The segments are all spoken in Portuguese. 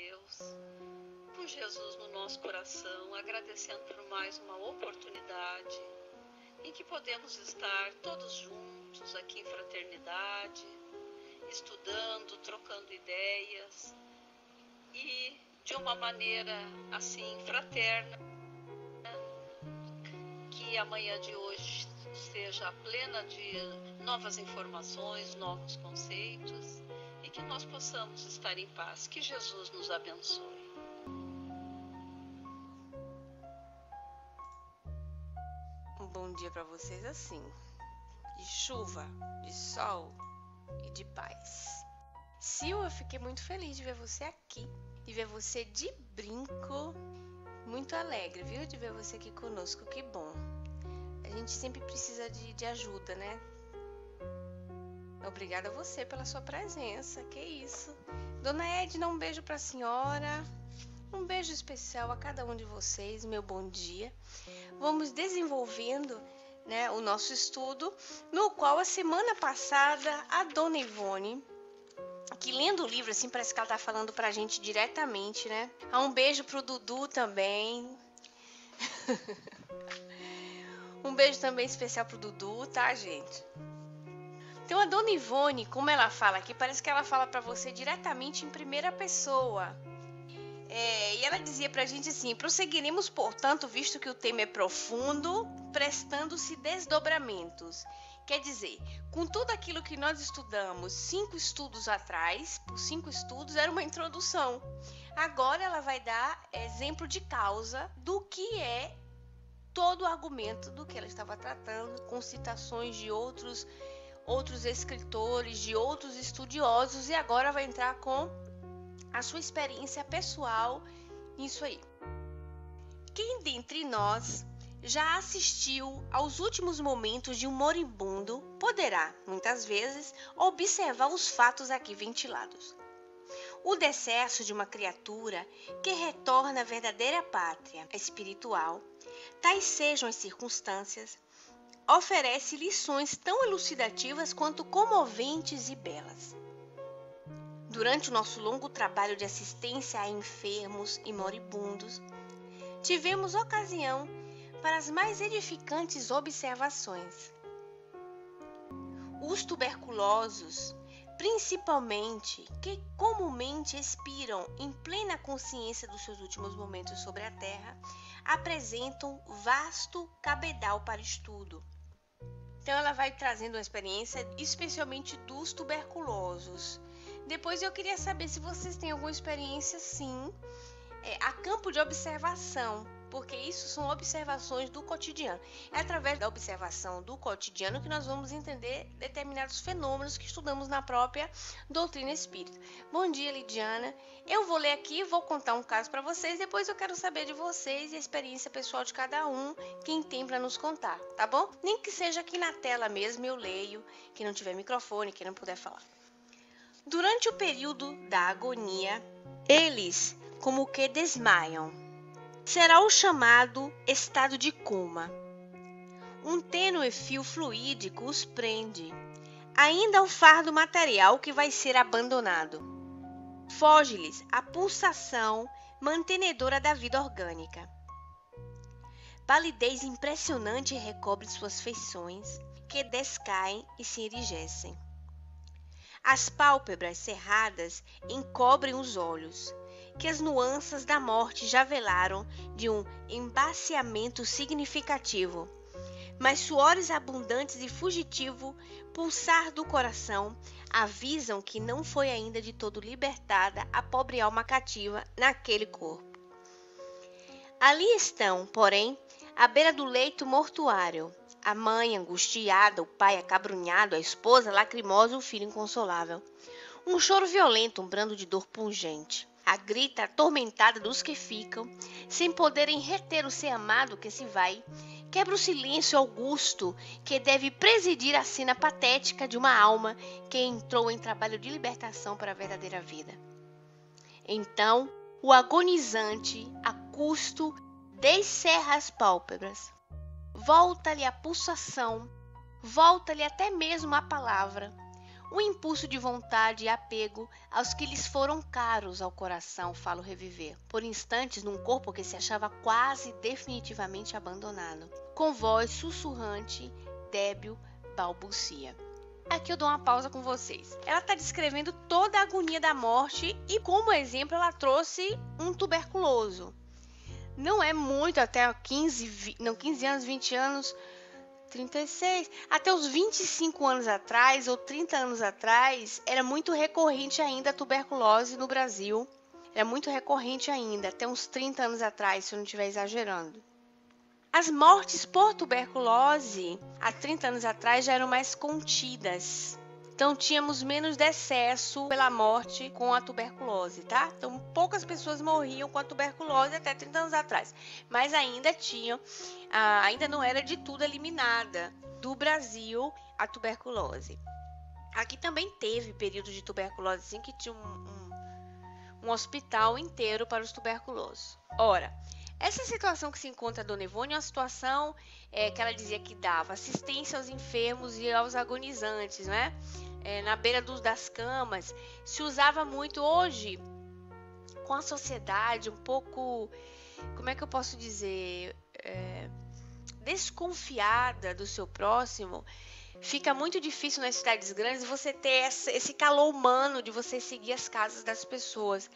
Deus, com Jesus no nosso coração, agradecendo por mais uma oportunidade em que podemos estar todos juntos aqui em fraternidade, estudando, trocando ideias e de uma maneira assim fraterna, que a manhã de hoje seja plena de novas informações, novos conceitos e que nós possamos estar em paz. Que Jesus nos abençoe. Um bom dia para vocês assim, de chuva, de sol e de paz. Sil, eu fiquei muito feliz de ver você aqui, de ver você de brinco, muito alegre, viu? De ver você aqui conosco, que bom. A gente sempre precisa de ajuda, né? Obrigada a você pela sua presença, que isso. Dona Edna, um beijo para a senhora, um beijo especial a cada um de vocês, meu bom dia. Vamos desenvolvendo, né, o nosso estudo, no qual a semana passada a Dona Ivone, que lendo o livro assim, parece que ela tá falando pra gente diretamente, né? Um beijo pro Dudu também. Um beijo também especial pro Dudu, tá, gente? Então a Dona Ivone, como ela fala aqui, parece que ela fala pra você diretamente em primeira pessoa. E ela dizia pra gente assim: prosseguiremos, portanto, visto que o tema é profundo, prestando-se desdobramentos. Quer dizer, com tudo aquilo que nós estudamos 5 estudos atrás, por 5 estudos, era uma introdução. Agora ela vai dar exemplo de causa do que é todo o argumento do que ela estava tratando, com citações de outros escritores, de outros estudiosos, e agora vai entrar com a sua experiência pessoal nisso aí. Quem dentre nós já assistiu aos últimos momentos de um moribundo poderá, muitas vezes, observar os fatos aqui ventilados. O decesso de uma criatura que retorna à verdadeira pátria espiritual, tais sejam as circunstâncias, oferece lições tão elucidativas quanto comoventes e belas. Durante o nosso longo trabalho de assistência a enfermos e moribundos, tivemos ocasião para as mais edificantes observações. Os tuberculosos, principalmente, que comumente expiram em plena consciência dos seus últimos momentos sobre a terra, apresentam vasto cabedal para estudo. Então ela vai trazendo uma experiência especialmente dos tuberculosos. Depois eu queria saber se vocês têm alguma experiência, sim, a campo de observação, porque isso são observações do cotidiano. É através da observação do cotidiano que nós vamos entender determinados fenômenos que estudamos na própria doutrina espírita. Bom dia, Lidiana. Eu vou ler aqui e vou contar um caso para vocês, depois eu quero saber de vocês e a experiência pessoal de cada um, quem tem para nos contar, tá bom? Nem que seja aqui na tela mesmo, eu leio, quem não tiver microfone, quem não puder falar. Durante o período da agonia, eles como que desmaiam. Será o chamado estado de coma. Um tênue fio fluídico os prende, ainda ao fardo material que vai ser abandonado. Foge-lhes a pulsação mantenedora da vida orgânica. Palidez impressionante recobre suas feições, que descaem e se enrijecem. As pálpebras cerradas encobrem os olhos, que as nuances da morte já velaram de um embaciamento significativo, mas suores abundantes e fugitivo pulsar do coração avisam que não foi ainda de todo libertada a pobre alma cativa naquele corpo. Ali estão, porém, à beira do leito mortuário, a mãe angustiada, o pai acabrunhado, a esposa lacrimosa, o filho inconsolável. Um choro violento, um brando de dor pungente. A grita atormentada dos que ficam, sem poderem reter o ser amado que se vai, quebra o silêncio augusto que deve presidir a cena patética de uma alma que entrou em trabalho de libertação para a verdadeira vida. Então, o agonizante, a custo, descerra as pálpebras. Volta-lhe a pulsação, volta-lhe até mesmo a palavra. um impulso de vontade e apego aos que lhes foram caros ao coração, fala o Reviver, por instantes num corpo que se achava quase definitivamente abandonado. Com voz sussurrante, débil, balbucia. Aqui eu dou uma pausa com vocês. Ela está descrevendo toda a agonia da morte e como exemplo ela trouxe um tuberculoso. Não é muito, até 15 anos, 20 anos, 36, até os 25 anos atrás ou 30 anos atrás, era muito recorrente ainda a tuberculose no Brasil. Era muito recorrente ainda, até uns 30 anos atrás, se eu não estiver exagerando. As mortes por tuberculose, há 30 anos atrás, já eram mais contidas. Então, tínhamos menos decesso pela morte com a tuberculose, tá? Então, poucas pessoas morriam com a tuberculose até 30 anos atrás. Mas ainda ainda não era de tudo eliminada do Brasil a tuberculose. Aqui também teve período de tuberculose, assim, que tinha um hospital inteiro para os tuberculosos. Ora, essa situação que se encontra a Dona Ivone é uma situação que ela dizia que dava assistência aos enfermos e aos agonizantes, né? Na beira das camas. Se usava muito hoje, com a sociedade um pouco, como é que eu posso dizer, desconfiada do seu próximo. Fica muito difícil nas cidades grandes você ter esse calor humano de você seguir as casas das pessoas.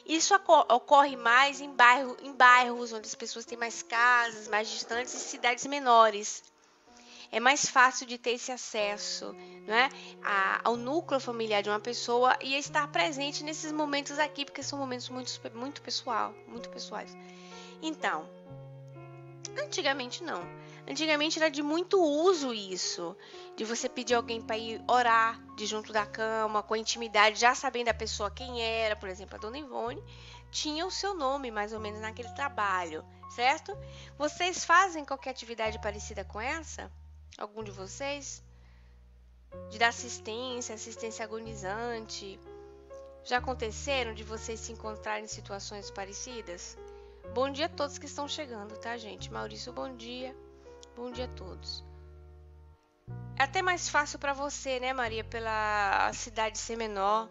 Isso ocorre mais em bairros onde as pessoas têm mais casas, mais distantes, e cidades menores. É mais fácil de ter esse acesso, né, ao núcleo familiar de uma pessoa e estar presente nesses momentos aqui, porque são momentos muito pessoais. Então, antigamente não. Antigamente era de muito uso isso, de você pedir alguém para ir orar de junto da cama, com intimidade, já sabendo a pessoa quem era. Por exemplo, a Dona Ivone tinha o seu nome mais ou menos naquele trabalho, certo? Vocês fazem qualquer atividade parecida com essa? Algum de vocês? De dar assistência agonizante? Já aconteceram de vocês se encontrarem em situações parecidas? Bom dia a todos que estão chegando, tá, gente? Maurício, bom dia. Bom dia a todos. É até mais fácil para você, né, Maria, pela cidade ser menor,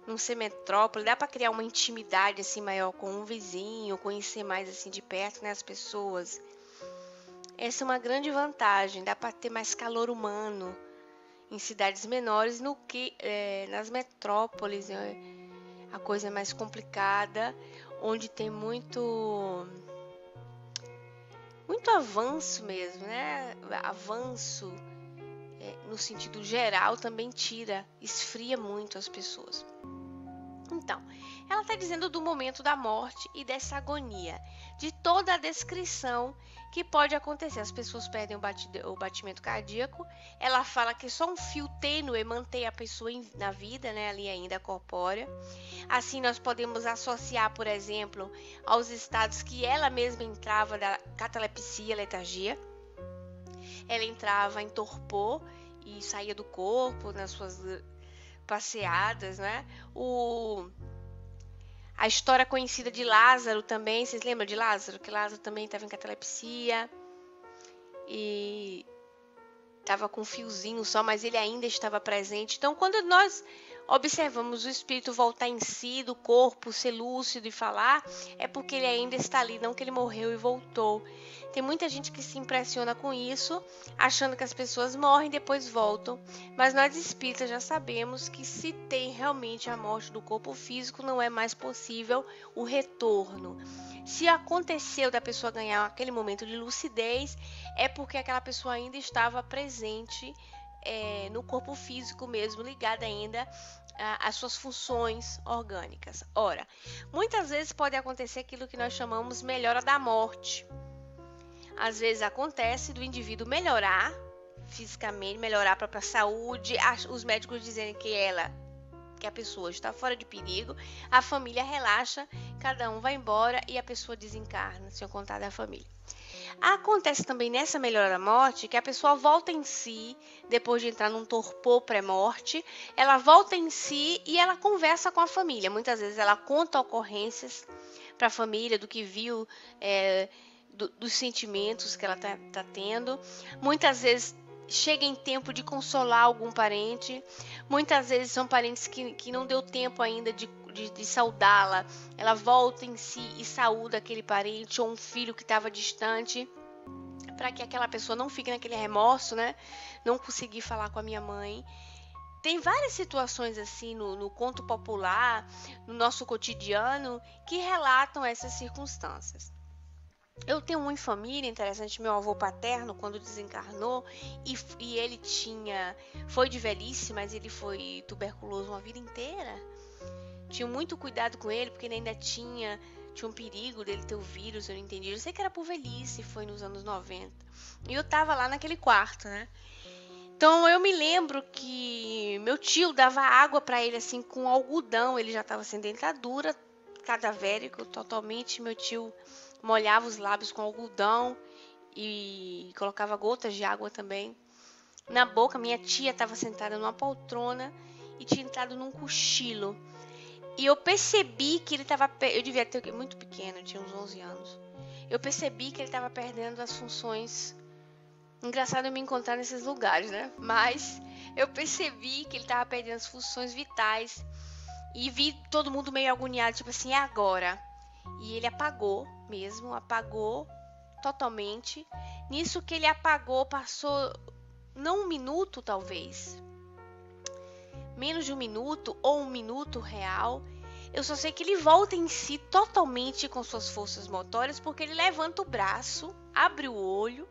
não ser metrópole, dá para criar uma intimidade assim maior com um vizinho, conhecer mais assim de perto, né, as pessoas. Essa é uma grande vantagem, dá para ter mais calor humano em cidades menores no que nas metrópoles, né? A coisa é mais complicada, onde tem muito avanço mesmo, né? Avanço no sentido geral também esfria muito as pessoas. Então, ela está dizendo do momento da morte e dessa agonia, de toda a descrição que pode acontecer. As pessoas perdem o batimento cardíaco. Ela fala que só um fio tênue mantém a pessoa na vida, né, ali ainda corpórea. Assim, nós podemos associar, por exemplo, aos estados que ela mesma entrava da catalepsia, letargia. Ela entrava em torpor e saía do corpo nas suas passeadas, né? A história conhecida de Lázaro também, vocês lembram de Lázaro? Que Lázaro também estava em catalepsia e estava com um fiozinho só, mas ele ainda estava presente. Então, quando nós observamos o espírito voltar em si, do corpo ser lúcido e falar, é porque ele ainda está ali, não que ele morreu e voltou. Tem muita gente que se impressiona com isso, achando que as pessoas morrem e depois voltam. Mas nós espíritas já sabemos que se tem realmente a morte do corpo físico, não é mais possível o retorno. Se aconteceu da pessoa ganhar aquele momento de lucidez, é porque aquela pessoa ainda estava presente no corpo físico mesmo, ligada ainda às suas funções orgânicas. Ora, muitas vezes pode acontecer aquilo que nós chamamos melhora da morte. Às vezes acontece do indivíduo melhorar fisicamente, melhorar a própria saúde, os médicos dizem que a pessoa está fora de perigo, a família relaxa, cada um vai embora e a pessoa desencarna, sem contar da família. Acontece também nessa melhora da morte que a pessoa volta em si, depois de entrar num torpor pré-morte, ela volta em si e ela conversa com a família. Muitas vezes ela conta ocorrências para a família do que viu, dos sentimentos que ela está tendo. Muitas vezes chega em tempo de consolar algum parente. Muitas vezes são parentes que não deu tempo ainda de saudá-la. Ela volta em si e saúda aquele parente ou um filho que estava distante, para que aquela pessoa não fique naquele remorso, né? Não consegui falar com a minha mãe. Tem várias situações assim no conto popular, no nosso cotidiano, que relatam essas circunstâncias. Eu tenho uma em família, interessante, meu avô paterno, quando desencarnou, e ele foi de velhice, mas ele foi tuberculoso uma vida inteira. Tinha muito cuidado com ele, porque ele ainda tinha um perigo dele ter o vírus, eu não entendi. Eu sei que era por velhice, foi nos anos 90. E eu tava lá naquele quarto, né? Então eu me lembro que meu tio dava água para ele assim com algodão, ele já estava sem dentadura, cadavérico totalmente. Meu tio molhava os lábios com algodão e colocava gotas de água também na boca. Minha tia estava sentada numa poltrona e tinha entrado num cochilo. E eu percebi que ele estava... Eu devia ter muito pequeno, eu tinha uns 11 anos. Eu percebi que ele estava perdendo as funções. Engraçado eu me encontrar nesses lugares, né? Mas eu percebi que ele estava perdendo as funções vitais. E vi todo mundo meio agoniado, tipo assim, é agora. E ele apagou mesmo, apagou totalmente. Nisso que ele apagou, passou não 1 minuto talvez, menos de 1 minuto ou 1 minuto real. Eu só sei que ele volta em si totalmente com suas forças motoras, porque ele levanta o braço, abre o olho,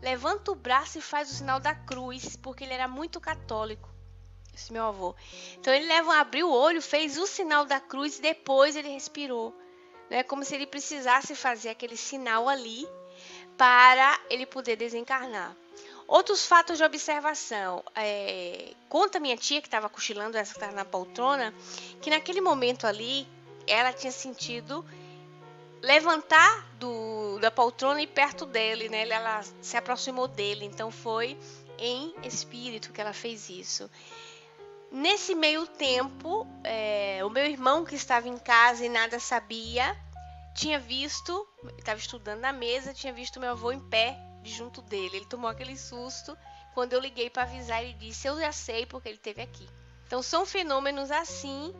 levanta o braço e faz o sinal da cruz, porque ele era muito católico, esse meu avô. Então ele abriu o olho, fez o sinal da cruz e depois ele respirou. É como se ele precisasse fazer aquele sinal ali para ele poder desencarnar. Outros fatos de observação. Conta minha tia, que estava cochilando, essa que estava na poltrona, que naquele momento ali, ela tinha sentido levantar da poltrona e perto dele, né? Ela se aproximou dele, então foi em espírito que ela fez isso. Nesse meio tempo, o meu irmão, que estava em casa e nada sabia, tinha visto, estava estudando na mesa, tinha visto meu avô em pé junto dele. Ele tomou aquele susto. Quando eu liguei para avisar, ele disse: eu já sei porque ele esteve aqui. Então são fenômenos assim,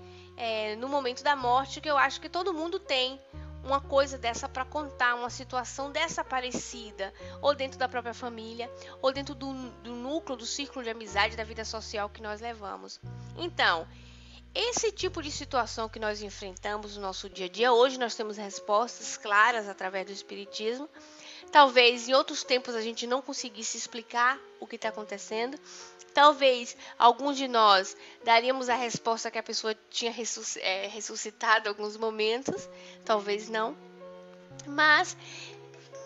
no momento da morte, que eu acho que todo mundo tem uma coisa dessa para contar, uma situação dessa parecida, ou dentro da própria família, ou dentro do núcleo, do círculo de amizade, da vida social que nós levamos. Então, esse tipo de situação que nós enfrentamos no nosso dia a dia, hoje nós temos respostas claras através do Espiritismo. Talvez em outros tempos a gente não conseguisse explicar o que está acontecendo. Talvez alguns de nós daríamos a resposta que a pessoa tinha ressuscitado em alguns momentos. Talvez não. Mas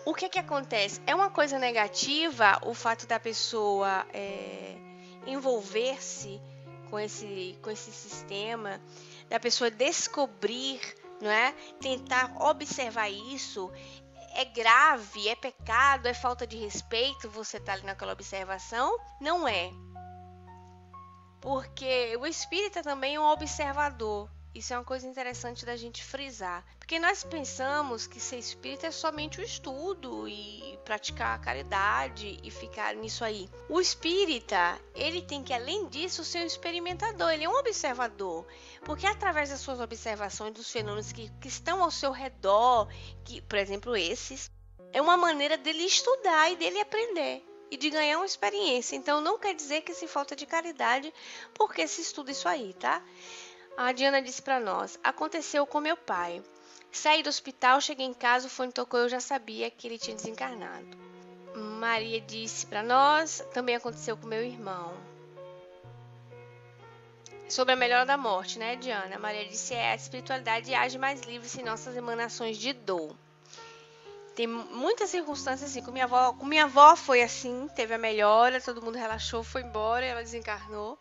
o que acontece? É uma coisa negativa o fato da pessoa envolver-se com esse sistema, da pessoa descobrir, não é? Tentar observar isso. É grave, é pecado, é falta de respeito você estar ali naquela observação? Não é. Porque o espírita também é um observador. Isso é uma coisa interessante da gente frisar. Porque nós pensamos que ser espírita é somente o estudo e praticar a caridade e ficar nisso aí. O espírita, ele tem que, além disso, ser um experimentador. Ele é um observador. Porque através das suas observações dos fenômenos que estão ao seu redor, que, por exemplo, esses, é uma maneira dele estudar e dele aprender. E de ganhar uma experiência. Então, não quer dizer que se falta de caridade porque se estuda isso aí, tá? A Diana disse para nós: aconteceu com meu pai. Saí do hospital, cheguei em casa, o fone tocou, eu já sabia que ele tinha desencarnado. Maria disse para nós: também aconteceu com meu irmão. Sobre a melhora da morte, né, Diana? A Maria disse: a espiritualidade age mais livre sem nossas emanações de dor. Tem muitas circunstâncias assim. Com minha avó foi assim, teve a melhora, todo mundo relaxou, foi embora, ela desencarnou.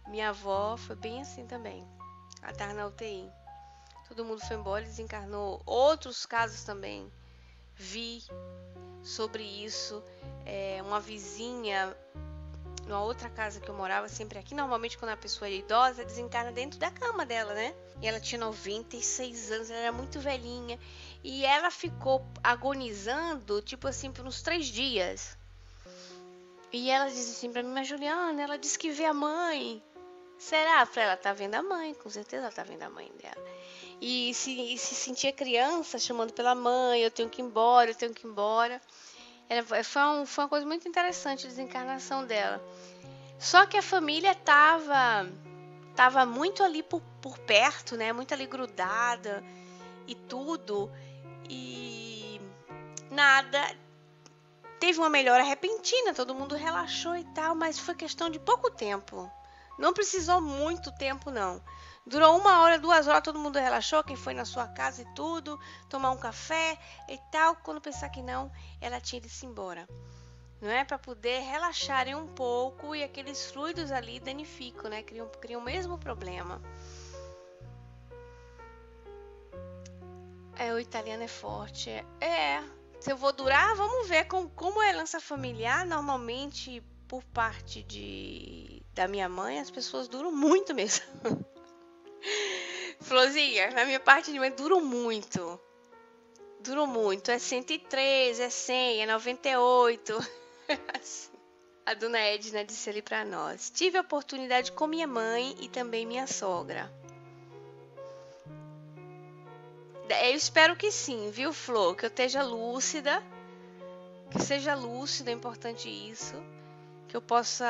Minha avó foi bem assim também. Ela estava na UTI. Todo mundo foi embora, desencarnou. Outros casos também vi sobre isso. Uma vizinha, numa outra casa que eu morava, sempre aqui, normalmente quando a pessoa é idosa, desencarna dentro da cama dela, né? E ela tinha 96 anos, ela era muito velhinha. E ela ficou agonizando, tipo assim, por uns 3 dias. E ela diz assim pra mim, mas Juliana, ela disse que vê a mãe. Será? Pra ela tá vendo a mãe, com certeza ela tá vendo a mãe dela. E se sentia criança chamando pela mãe, eu tenho que ir embora, eu tenho que ir embora. Foi uma coisa muito interessante a desencarnação dela. Só que a família tava muito ali por perto, né? Muito ali grudada e tudo. E nada. Teve uma melhora repentina, todo mundo relaxou e tal, mas foi questão de pouco tempo. Não precisou muito tempo, não. Durou 1 hora, 2 horas, todo mundo relaxou, quem foi na sua casa e tudo, tomar um café e tal. Quando pensar que não, ela tinha ido se embora. Não é? Para poder relaxarem um pouco e aqueles fluidos ali danificam, né? Criam o mesmo problema. O italiano é forte. Se eu vou durar, vamos ver como é a herança familiar. Normalmente, por parte da minha mãe, as pessoas duram muito mesmo. Florzinha, na minha parte de mãe, duram muito. Duram muito. É 103, é 100, é 98. A dona Edna disse ali pra nós. Tive a oportunidade com minha mãe e também minha sogra. Eu espero que sim, viu, Flor? Que eu esteja lúcida. Que seja lúcida, é importante isso. Que eu possa,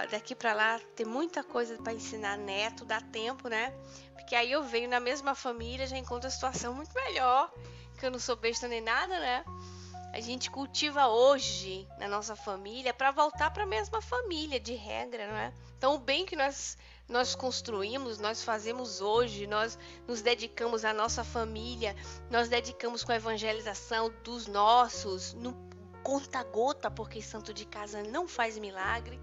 daqui pra lá, ter muita coisa pra ensinar neto, dá tempo, né? Porque aí eu venho na mesma família, já encontro a situação muito melhor. Que eu não sou besta nem nada, né? A gente cultiva hoje na nossa família para voltar para a mesma família, de regra, não é? Então, o bem que nós construímos, nós fazemos hoje, nós nos dedicamos à nossa família, nós dedicamos com a evangelização dos nossos, no conta-gota, porque santo de casa não faz milagre.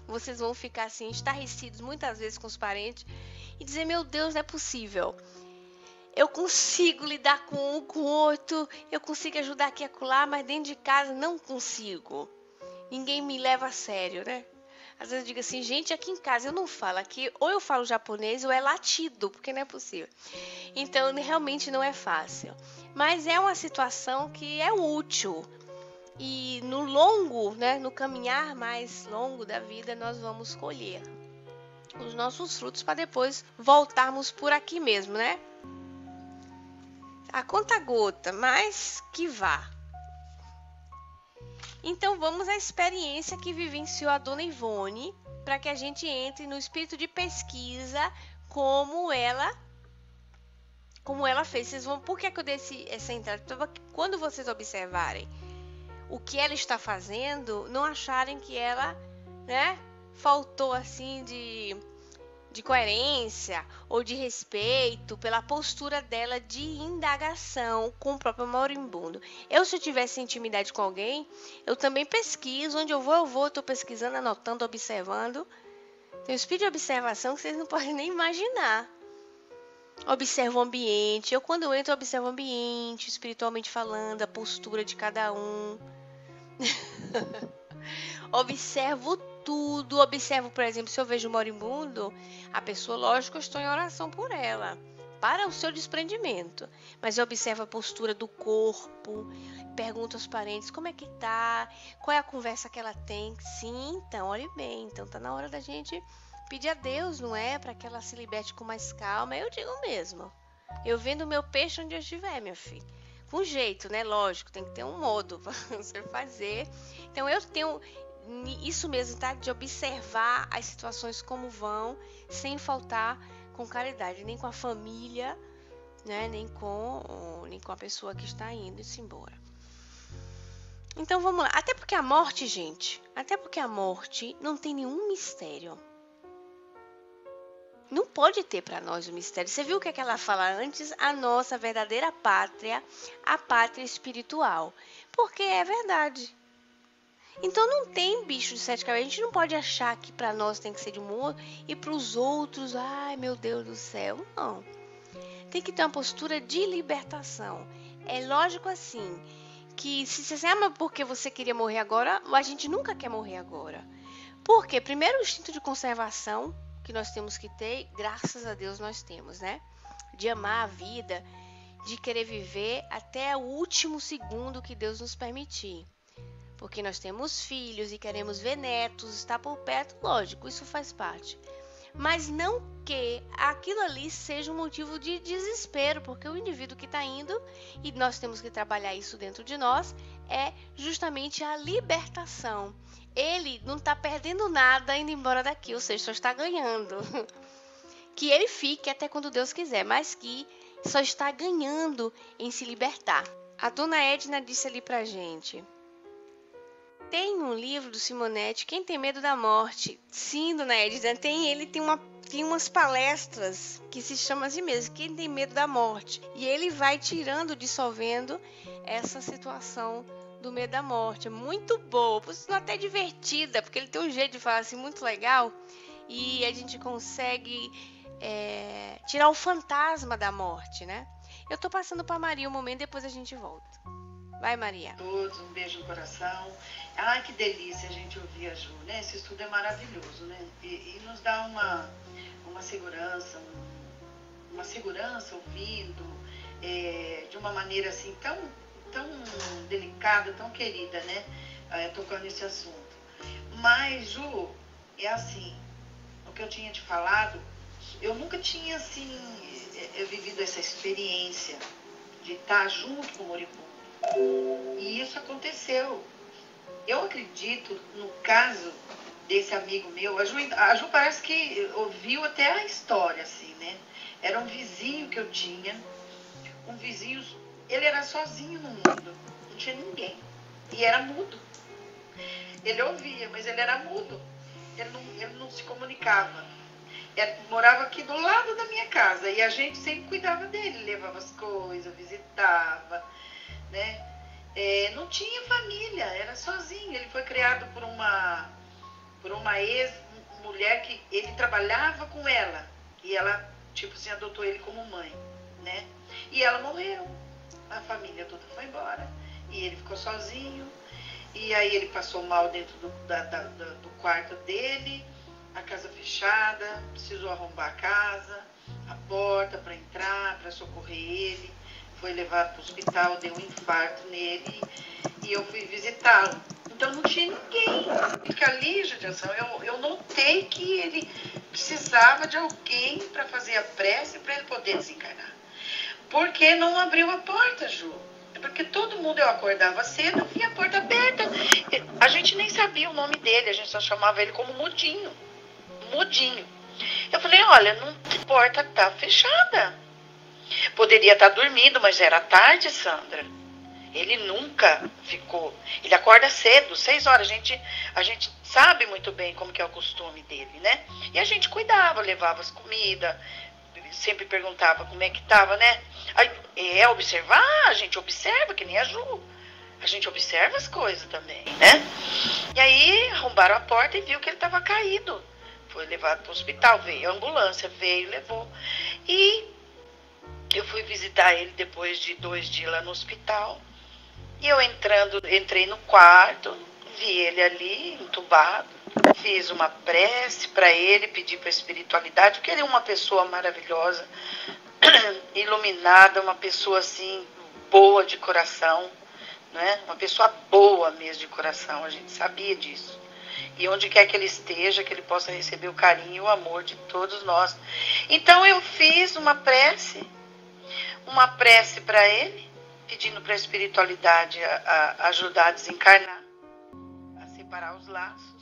Vocês vão ficar assim, estarrecidos muitas vezes com os parentes e dizer, meu Deus, não é possível. Eu consigo lidar com um, com o outro, eu consigo ajudar aqui e acolá, mas dentro de casa não consigo. Ninguém me leva a sério, né? Às vezes eu digo assim, gente, aqui em casa eu não falo, aqui ou eu falo japonês ou é latido, porque não é possível. Então, realmente não é fácil. Mas é uma situação que é útil. E no longo, né, no caminhar mais longo da vida, nós vamos colher os nossos frutos para depois voltarmos por aqui mesmo, né? A conta-gota, mas que vá. Então vamos à experiência que vivenciou a dona Ivone, para que a gente entre no espírito de pesquisa, como ela fez. Por que eu dei essa entrada? Quando vocês observarem o que ela está fazendo, não acharem que ela, né, faltou assim de coerência ou de respeito pela postura dela de indagação com o próprio moribundo. Se eu tivesse intimidade com alguém, eu também pesquiso, onde eu vou, estou pesquisando, anotando, observando. Tem um espírito de observação que vocês não podem nem imaginar. Observo o ambiente, quando eu entro, observo o ambiente, espiritualmente falando, a postura de cada um. Observo tudo, observo, por exemplo, se eu vejo um moribundo, a pessoa, lógico, eu estou em oração por ela, para o seu desprendimento, mas eu observo a postura do corpo, pergunto aos parentes como é que tá, qual é a conversa que ela tem. Sim, então, olhe bem, então tá na hora da gente pedir a Deus, não é? Para que ela se liberte com mais calma. Eu digo mesmo, eu vendo o meu peixe onde eu estiver, minha filha. Com jeito, né? Lógico, tem que ter um modo para você fazer. Então, eu tenho isso mesmo, tá? De observar as situações como vão, sem faltar com caridade, nem com a família, né? Nem com a pessoa que está indo-se embora. Então, vamos lá. Até porque a morte, gente, não tem nenhum mistério. Não pode ter para nós o mistério. Você viu o que ela fala antes? A nossa verdadeira pátria, a pátria espiritual. Porque é verdade. Então não tem bicho de 7 cabeças. A gente não pode achar que para nós tem que ser de um modo e para os outros, ai meu Deus do céu. Não. Tem que ter uma postura de libertação. É lógico assim, que se você ama porque você queria morrer agora, a gente nunca quer morrer agora. Porque primeiro o instinto de conservação que nós temos que ter, graças a Deus nós temos, né? De amar a vida, de querer viver até o último segundo que Deus nos permitir. porque nós temos filhos e queremos ver netos, estar por perto, lógico, isso faz parte. Mas não que aquilo ali seja um motivo de desespero, porque o indivíduo que está indo, e nós temos que trabalhar isso dentro de nós, é justamente a libertação. Ele não está perdendo nada indo embora daqui, ou seja, só está ganhando. Que ele fique até quando Deus quiser, mas que só está ganhando em se libertar. A dona Edna disse ali pra gente: tem um livro do Simonetti, Quem Tem Medo da Morte. Sim, dona Edna, tem umas palestras que se chama assim mesmo, Quem Tem Medo da Morte. E ele vai tirando, dissolvendo essa situação do medo da morte. É muito boa, por isso até divertida, porque ele tem um jeito de falar assim muito legal e a gente consegue tirar o fantasma da morte, né? Eu tô passando pra Maria um momento, depois a gente volta. Vai, Maria. Todos, um beijo no coração. Ai, que delícia a gente ouvir a Ju, né? Esse estudo é maravilhoso, né? E nos dá uma segurança, uma segurança ouvindo, de uma maneira assim tão delicada, tão querida, né? Tocando nesse assunto. Mas, Ju, é assim, o que eu tinha te falado, eu nunca tinha, assim, vivido essa experiência de estar junto com o moribundo. E isso aconteceu. Eu acredito, no caso desse amigo meu, a Ju parece que ouviu até a história, assim, né? Era um vizinho que eu tinha, um vizinho, ele era sozinho no mundo, não tinha ninguém, e era mudo. Ele ouvia, mas ele era mudo, ele não se comunicava. Morava aqui do lado da minha casa, e a gente sempre cuidava dele, levava as coisas, visitava, né? Não tinha família, era sozinho. Ele foi criado por uma ex-mulher que ele trabalhava com ela. E ela, tipo assim, adotou ele como mãe, né? E ela morreu. A família toda foi embora. E ele ficou sozinho. E aí ele passou mal dentro do quarto dele. A casa fechada. Precisou arrombar a casa, a porta para entrar, para socorrer ele. Foi levado para o hospital, deu um infarto nele e eu fui visitá-lo. Então não tinha ninguém. Porque ali, judiação, eu notei que ele precisava de alguém para fazer a prece para ele poder desencarnar. Porque não abriu a porta, Ju. Porque todo mundo, eu acordava cedo, eu via a porta aberta. A gente nem sabia o nome dele, a gente só chamava ele como Mudinho. Mudinho. Eu falei, olha, a porta tá fechada. Poderia estar dormindo, mas era tarde, Sandra. Ele nunca ficou. Ele acorda cedo, 6 horas. A gente sabe muito bem como que é o costume dele, né? E a gente cuidava, levava as comidas, sempre perguntava como é que estava, né? Aí, observar, a gente observa, que nem a Ju. A gente observa as coisas também, né? E aí arrombaram a porta e viu que ele estava caído. Foi levado para o hospital, veio a ambulância, levou. E eu fui visitar ele depois de 2 dias lá no hospital. E eu entrei no quarto, vi ele ali, entubado. Fiz uma prece para ele, pedi para a espiritualidade, porque ele é uma pessoa maravilhosa, iluminada, uma pessoa assim, boa de coração, né? Uma pessoa boa mesmo de coração, a gente sabia disso. E onde quer que ele esteja, que ele possa receber o carinho e o amor de todos nós. Então eu fiz uma prece para ele, pedindo para a espiritualidade a ajudar a desencarnar, a separar os laços.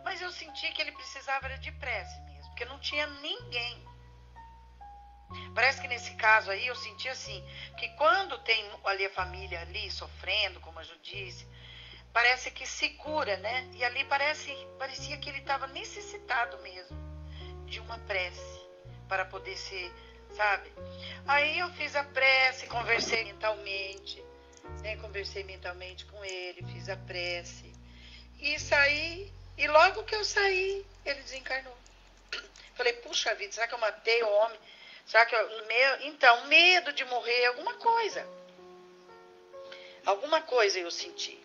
Mas eu senti que ele precisava de prece mesmo, porque não tinha ninguém. Parece que nesse caso aí eu senti assim, que quando tem ali a família ali sofrendo, como a Ju disse, parece que se cura, né? E ali parecia que ele estava necessitado mesmo de uma prece para poder ser, sabe? Aí eu fiz a prece, conversei mentalmente com ele, fiz a prece e saí, e logo que eu saí, ele desencarnou. Falei, puxa vida, será que eu matei o homem? Será que medo de morrer, alguma coisa eu senti.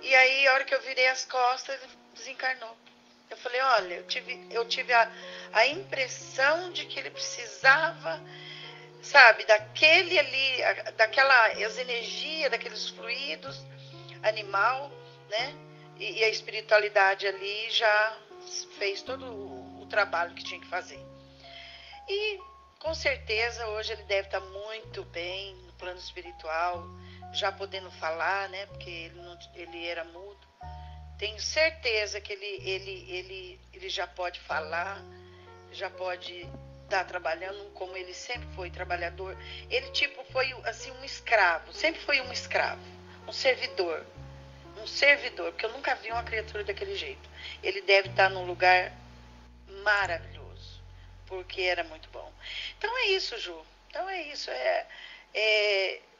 E aí, a hora que eu virei as costas, ele desencarnou. Eu falei, olha, eu tive a impressão de que ele precisava, sabe, daquelas energias, daqueles fluidos animal, né? E a espiritualidade ali já fez todo o trabalho que tinha que fazer. E com certeza hoje ele deve estar muito bem no plano espiritual, já podendo falar, né? Porque ele era mudo. Tenho certeza que ele já pode falar, já pode estar trabalhando como ele sempre foi trabalhador. Ele tipo foi assim um escravo, sempre foi um escravo, um servidor, porque eu nunca vi uma criatura daquele jeito. Ele deve estar num lugar maravilhoso, porque era muito bom. Então é isso, Ju. Então é isso.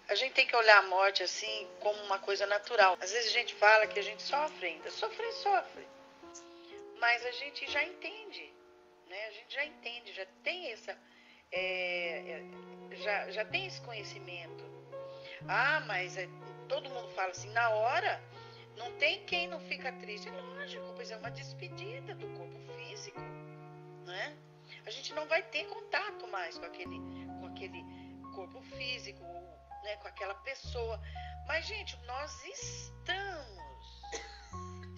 A gente tem que olhar a morte assim como uma coisa natural. Às vezes a gente fala que a gente sofre ainda. Sofre. Mas a gente já entende, né? A gente já entende, já tem já tem esse conhecimento. Ah, mas todo mundo fala assim, na hora, não tem quem não fica triste. Lógico, pois é uma despedida do corpo físico, né? A gente não vai ter contato mais com aquele corpo físico, né, com aquela pessoa. Mas, gente, nós estamos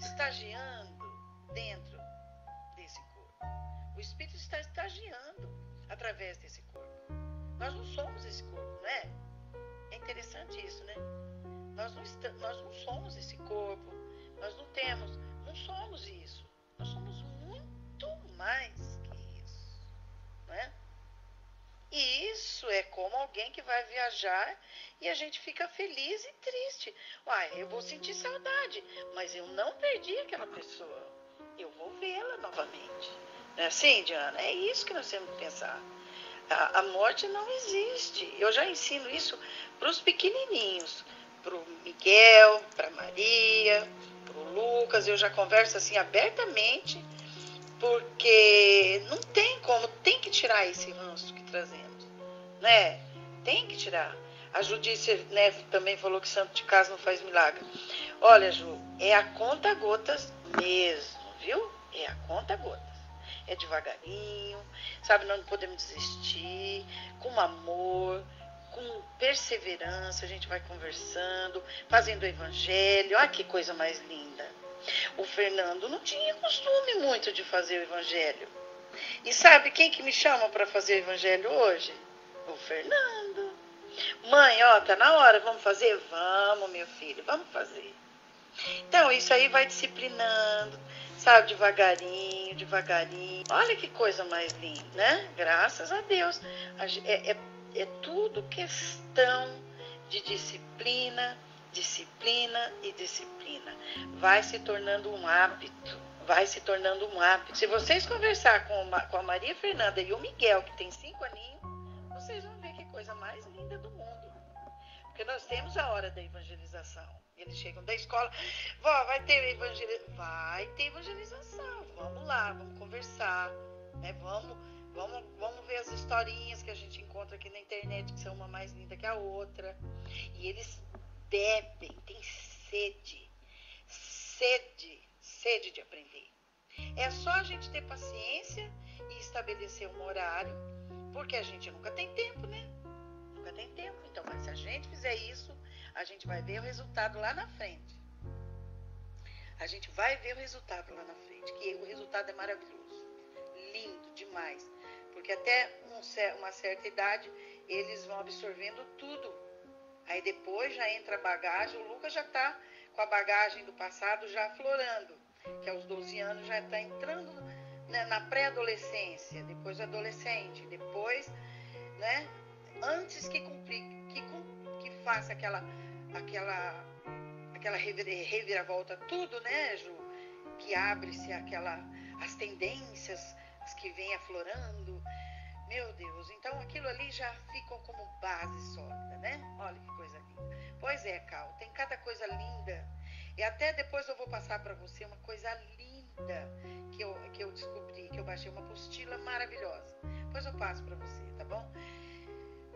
estagiando dentro desse corpo. O espírito está estagiando através desse corpo. Nós não somos esse corpo, né? É interessante isso, né? Nós não somos esse corpo. Nós não somos isso. Nós somos muito mais que isso, né? E isso é como alguém que vai viajar e a gente fica feliz e triste. Uai, eu vou sentir saudade, mas eu não perdi aquela pessoa. Eu vou vê-la novamente. Não é assim, Diana? É isso que nós temos que pensar. A morte não existe. Eu já ensino isso para os pequenininhos. Para o Miguel, para a Maria, para o Lucas. Eu já converso assim abertamente, porque não tem como, tem que tirar esse ranço que trazemos, né? Tem que tirar. A Judice, né, também falou que santo de casa não faz milagre. Olha, Ju, é a conta-gotas mesmo, viu? É a conta-gotas. É devagarinho, sabe? Nós não podemos desistir, com amor, com perseverança, a gente vai conversando, fazendo o evangelho. Olha que coisa mais linda. O Fernando não tinha costume muito de fazer o evangelho. E sabe quem que me chama para fazer o evangelho hoje? O Fernando. Mãe, ó, tá na hora, vamos fazer? Vamos, meu filho, vamos fazer. Então, isso aí vai disciplinando, sabe, devagarinho. Olha que coisa mais linda, né? Graças a Deus. É tudo questão de disciplina. Vai se tornando um hábito. Se vocês conversar com a Maria Fernanda e o Miguel, que tem 5 aninhos, vocês vão ver que coisa mais linda do mundo. Porque nós temos a hora da evangelização. Eles chegam da escola, vó, vai ter evangelização. Vamos lá, vamos conversar, né? Vamos ver as historinhas que a gente encontra aqui na internet, que são uma mais linda que a outra. E eles bebem, têm sede de aprender. É só a gente ter paciência e estabelecer um horário, porque a gente nunca tem tempo, né? Nunca tem tempo. Então, mas se a gente fizer isso, a gente vai ver o resultado lá na frente. Que o resultado é maravilhoso. Lindo demais. Porque até uma certa idade, eles vão absorvendo tudo. Aí depois já entra a bagagem. O Lucas já está com a bagagem do passado já aflorando. Que aos 12 anos já está entrando, né, na pré-adolescência. Depois adolescente. Depois, né, antes que faça aquela reviravolta, tudo, né, Ju? Que abre-se as tendências que vêm aflorando. Meu Deus, então aquilo ali já ficou como base sólida, né? Olha que coisa linda. Pois é, Cal, tem cada coisa linda. E até depois eu vou passar para você uma coisa linda que eu descobri, que eu baixei uma apostila maravilhosa. Depois eu passo para você, tá bom?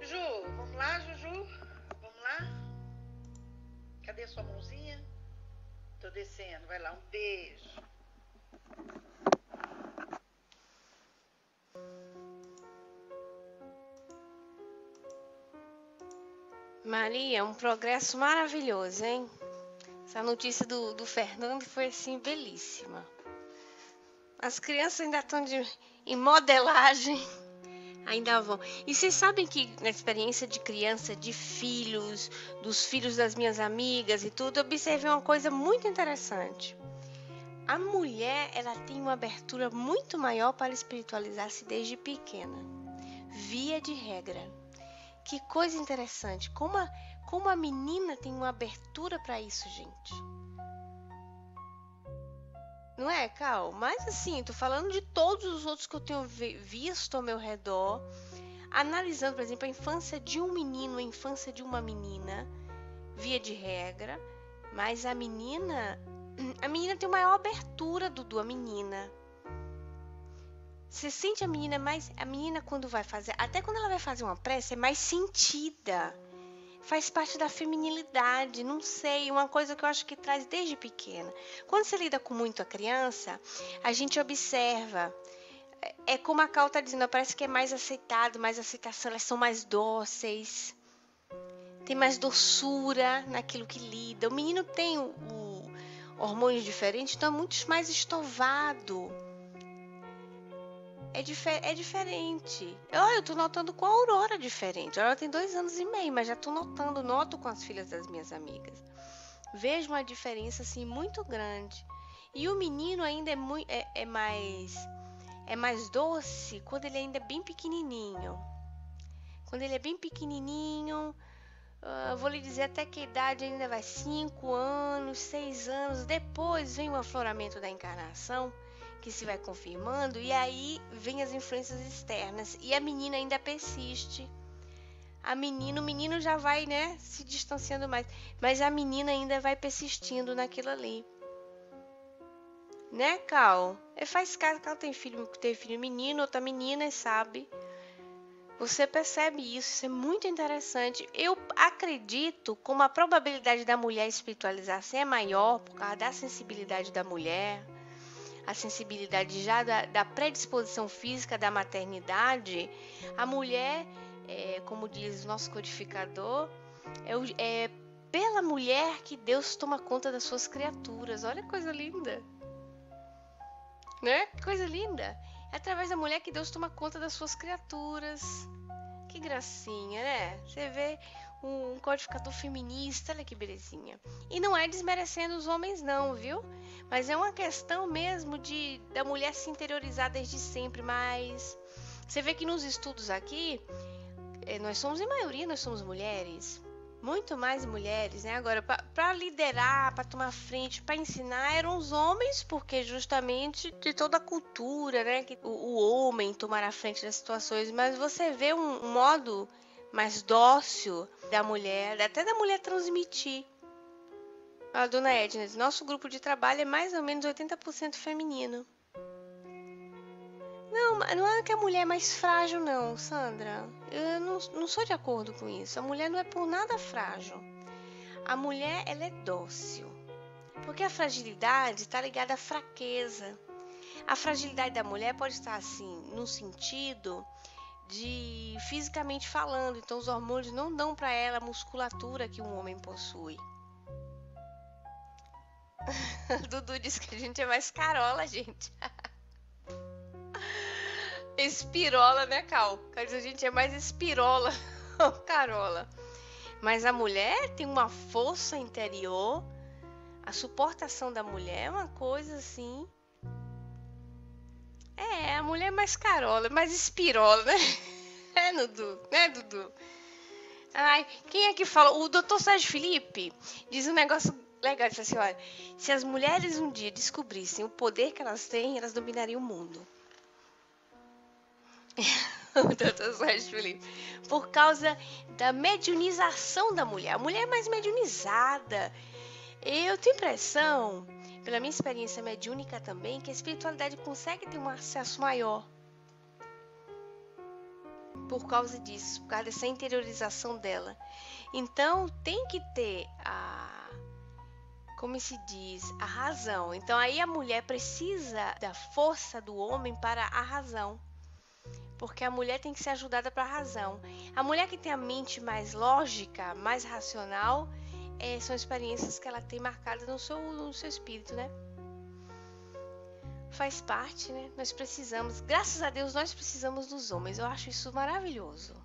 Ju, vamos lá, Juju? Vamos lá? Cadê a sua mãozinha? Tô descendo, vai lá, um beijo. Maria, um progresso maravilhoso, hein? Essa notícia do Fernando foi assim, belíssima. As crianças ainda estão em modelagem. Ainda vão. E vocês sabem que na experiência de criança, de filhos, dos filhos das minhas amigas e tudo, eu observei uma coisa muito interessante. A mulher, ela tem uma abertura muito maior para espiritualizar-se desde pequena. Via de regra. Que coisa interessante. Como a menina tem uma abertura para isso, gente. Não é, Cal? Mas assim, tô falando de todos os outros que eu tenho visto ao meu redor, analisando, por exemplo, a infância de um menino, a infância de uma menina, via de regra, mas a menina tem maior abertura, Dudu, a menina. Você sente a menina quando vai fazer, até quando ela vai fazer uma prece, é mais sentida. Faz parte da feminilidade, não sei, uma coisa que eu acho que traz desde pequena. Quando você lida com muito a criança, a gente observa, é como a Cal tá dizendo, parece que é mais aceitado, mais aceitação, elas são mais dóceis, tem mais doçura naquilo que lida. O menino tem o hormônio diferente, então é muito mais estovado. É diferente. Eu tô notando com a Aurora diferente. A Aurora tem 2 anos e meio, mas já tô noto com as filhas das minhas amigas. Vejo uma diferença assim muito grande. E o menino ainda é mais doce quando ele ainda é bem pequenininho. Quando ele é bem pequenininho, vou lhe dizer até que a idade ainda vai 5 anos, 6 anos. Depois vem o afloramento da encarnação, que se vai confirmando, e aí vem as influências externas, e a menina ainda persiste. O menino já vai, né, se distanciando mais, mas a menina ainda vai persistindo naquilo ali. Né, Cal? Faz caso que ela tem filho menino, outra menina, e sabe? Você percebe isso é muito interessante. Eu acredito como a probabilidade da mulher espiritualizar-se é maior por causa da sensibilidade da mulher, a sensibilidade já da predisposição física da maternidade. A mulher, como diz o nosso codificador, é pela mulher que Deus toma conta das suas criaturas. Olha que coisa linda, né? Que coisa linda. É através da mulher que Deus toma conta das suas criaturas. Que gracinha, né? Você vê um codificador feminista, olha que belezinha. E não é desmerecendo os homens não, viu? Mas é uma questão mesmo da mulher se interiorizar desde sempre. Mas você vê que nos estudos aqui, nós somos em maioria, nós somos mulheres. Muito mais mulheres, né? Agora, para liderar, para tomar frente, para ensinar, eram os homens, porque justamente de toda a cultura, né? Que o homem tomar a frente das situações. Mas você vê um modo mais dócil da mulher, até da mulher transmitir. A dona Edna, nosso grupo de trabalho é mais ou menos 80% feminino. Não é que a mulher é mais frágil, não, Sandra. Eu não sou de acordo com isso. A mulher não é por nada frágil. A mulher, ela é dócil. Porque a fragilidade está ligada à fraqueza. A fragilidade da mulher pode estar, assim, no sentido de fisicamente falando. Então, os hormônios não dão para ela a musculatura que um homem possui. Dudu disse que a gente é mais carola, gente. Espirola, né, Cal? A gente é mais espirola ou carola. Mas a mulher tem uma força interior. A suportação da mulher é uma coisa assim. A mulher é mais carola, mais espirola, né? Dudu? Ai, quem é que fala? O Dr. Sérgio Felipe diz um negócio legal. Ele fala assim, olha, se as mulheres um dia descobrissem o poder que elas têm, elas dominariam o mundo. O Dr. Sérgio Felipe, por causa da mediunização da mulher. A mulher é mais mediunizada. Eu tenho impressão, pela minha experiência mediúnica também, que a espiritualidade consegue ter um acesso maior. Por causa disso, por causa dessa interiorização dela. Então, tem que ter como se diz, a razão. Então, aí a mulher precisa da força do homem para a razão. Porque a mulher tem que ser ajudada para a razão. A mulher que tem a mente mais lógica, mais racional, são experiências que ela tem marcadas no seu espírito, né? Faz parte, né? Nós precisamos, graças a Deus, nós precisamos dos homens. Eu acho isso maravilhoso.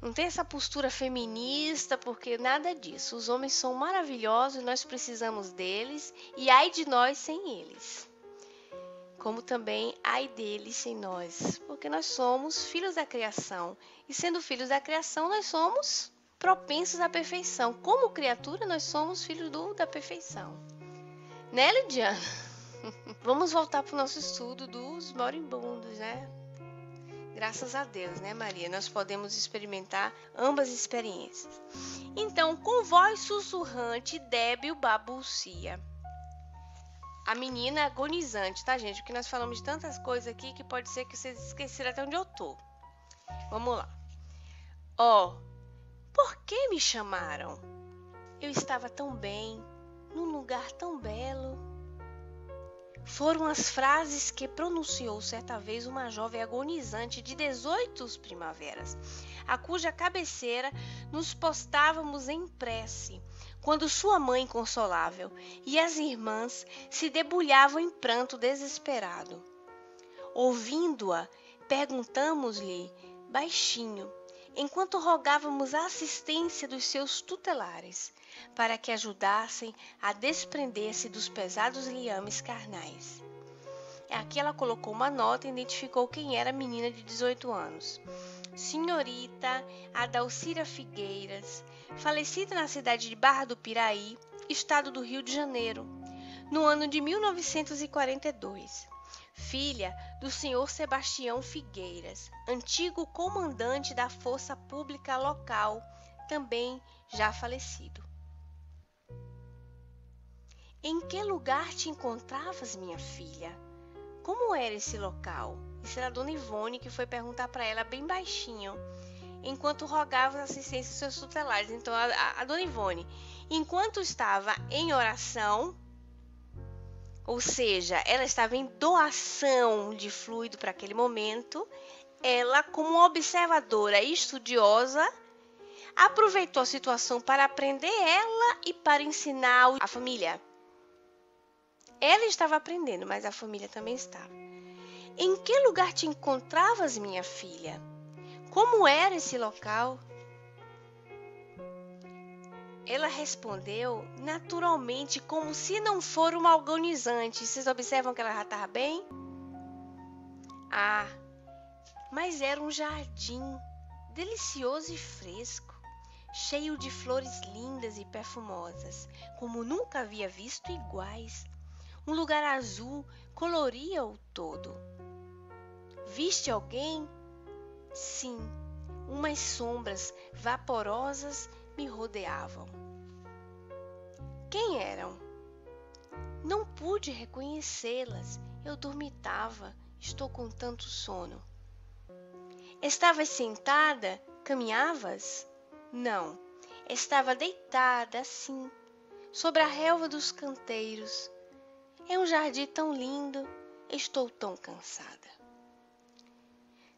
Não tem essa postura feminista, porque nada disso. Os homens são maravilhosos, nós precisamos deles, e ai de nós sem eles. Como também ai deles sem nós, porque nós somos filhos da criação. E sendo filhos da criação, nós somos propensos à perfeição. Como criatura, nós somos filhos da perfeição. Né, Lidiana? Vamos voltar para o nosso estudo dos moribundos, né? Graças a Deus, né, Maria? Nós podemos experimentar ambas experiências. Então, com voz sussurrante, débil balbucia. A menina agonizante, tá, gente? Porque nós falamos de tantas coisas aqui que pode ser que vocês esqueceram até onde eu tô. Vamos lá. Por que me chamaram? Eu estava tão bem, num lugar tão belo. Foram as frases que pronunciou certa vez uma jovem agonizante de 18 primaveras, a cuja cabeceira nos postávamos em prece, quando sua mãe inconsolável e as irmãs se debulhavam em pranto desesperado. Ouvindo-a, perguntamos-lhe baixinho, enquanto rogávamos a assistência dos seus tutelares, para que ajudassem a desprender-se dos pesados liames carnais. Aqui ela colocou uma nota e identificou quem era a menina de 18 anos. Senhorita Adalcira Figueiras, falecida na cidade de Barra do Piraí, estado do Rio de Janeiro, no ano de 1942. Filha do senhor Sebastião Figueiras, antigo comandante da força pública local, também já falecido. Em que lugar te encontravas, minha filha? Como era esse local? Isso era a dona Ivone que foi perguntar para ela bem baixinho, enquanto rogava assistência aos seus tutelares. Então, a dona Ivone, enquanto estava em oração, ou seja, ela estava em doação de fluido para aquele momento, ela, como observadora e estudiosa, aproveitou a situação para aprender ela e para ensinar a família. Ela estava aprendendo, mas a família também estava. Em que lugar te encontravas, minha filha? Como era esse local? Ela respondeu naturalmente, como se não for uma agonizante. Vocês observam que ela já estava bem? Mas era um jardim delicioso e fresco, cheio de flores lindas e perfumosas, como nunca havia visto iguais. Um lugar azul coloria-o todo. Viste alguém? Sim, umas sombras vaporosas me rodeavam. Quem eram? Não pude reconhecê-las. Eu dormitava. Estou com tanto sono. Estavas sentada? Caminhavas? Não. Estava deitada assim, sobre a relva dos canteiros. É um jardim tão lindo. Estou tão cansada.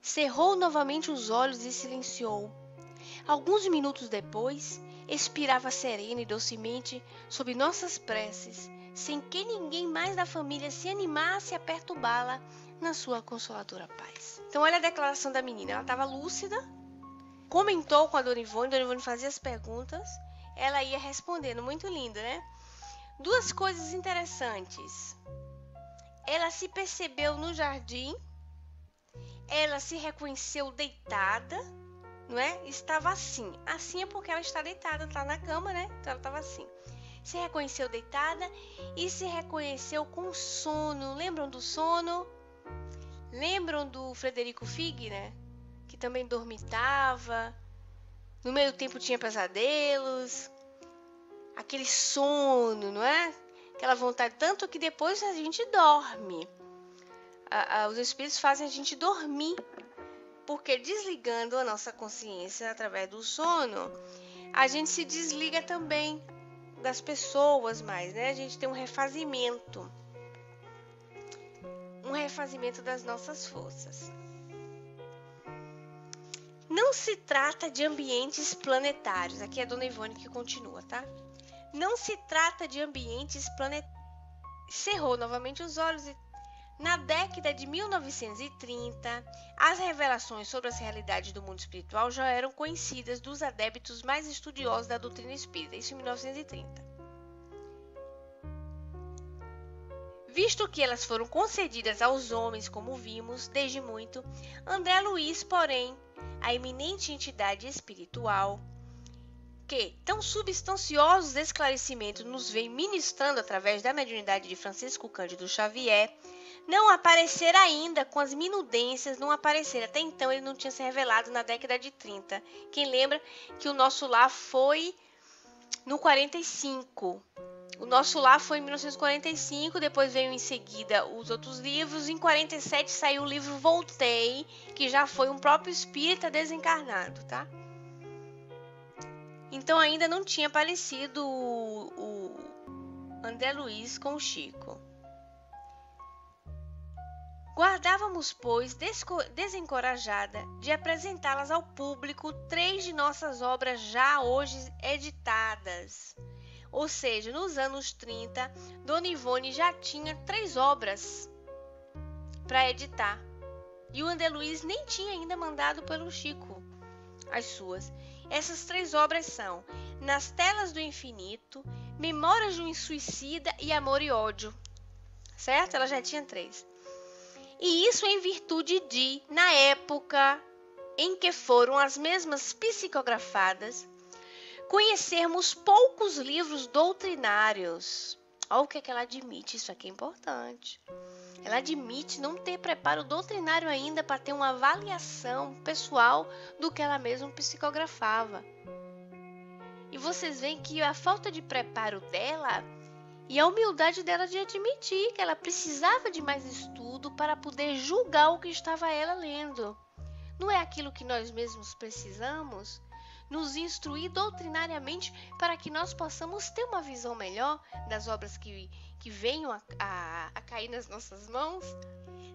Cerrou novamente os olhos e silenciou. Alguns minutos depois, expirava serena e docemente sob nossas preces, sem que ninguém mais da família se animasse a perturbá-la na sua consoladora paz. Então, olha a declaração da menina. Ela estava lúcida, comentou com a Dona Ivone fazia as perguntas, ela ia respondendo. Muito lindo, né? Duas coisas interessantes. Ela se percebeu no jardim, ela se reconheceu deitada, não é? Estava assim. Assim é porque ela está deitada, está na cama, né? Então ela estava assim. Se reconheceu deitada e se reconheceu com sono. Lembram do sono? Lembram do Frederico Figge, né? Que também dormitava. No meio do tempo tinha pesadelos. Aquele sono, não é? Aquela vontade. Tanto que depois a gente dorme. Os espíritos fazem a gente dormir. Porque desligando a nossa consciência através do sono, a gente se desliga também das pessoas mais, né? A gente tem um refazimento das nossas forças. Não se trata de ambientes planetários. Aqui é a Dona Ivone que continua, tá? Não se trata de ambientes planetários. Cerrou novamente os olhos e na década de 1930, as revelações sobre as realidades do mundo espiritual já eram conhecidas dos adeptos mais estudiosos da doutrina espírita, isso em 1930. Visto que elas foram concedidas aos homens, como vimos, desde muito, André Luiz, porém, a eminente entidade espiritual, que tão substanciosos esclarecimentos nos vem ministrando através da mediunidade de Francisco Cândido Xavier, não aparecer ainda com as minudências, não aparecer. Até então ele não tinha se revelado na década de 30. Quem lembra que o nosso lar foi no 45. O nosso lar foi em 1945, depois veio em seguida os outros livros. Em 47 saiu o livro Voltei, que já foi um próprio espírita desencarnado, tá? Então ainda não tinha aparecido o André Luiz com o Chico. Guardávamos, pois, desencorajada de apresentá-las ao público 3 de nossas obras já hoje editadas. Ou seja, nos anos 30, Dona Ivone já tinha 3 obras para editar. E o André Luiz nem tinha ainda mandado pelo Chico as suas. Essas 3 obras são Nas Telas do Infinito, Memórias de um Suicida e Amor e Ódio. Certo? Ela já tinha 3. E isso em virtude de, na época em que foram as mesmas psicografadas, conhecermos poucos livros doutrinários. Olha o que ela admite, isso aqui é importante. Ela admite não ter preparo doutrinário ainda para ter uma avaliação pessoal do que ela mesma psicografava. E vocês veem que a falta de preparo dela e a humildade dela de admitir que ela precisava de mais estudo para poder julgar o que estava ela lendo. Não é aquilo que nós mesmos precisamos? Nos instruir doutrinariamente para que nós possamos ter uma visão melhor das obras que venham a cair nas nossas mãos?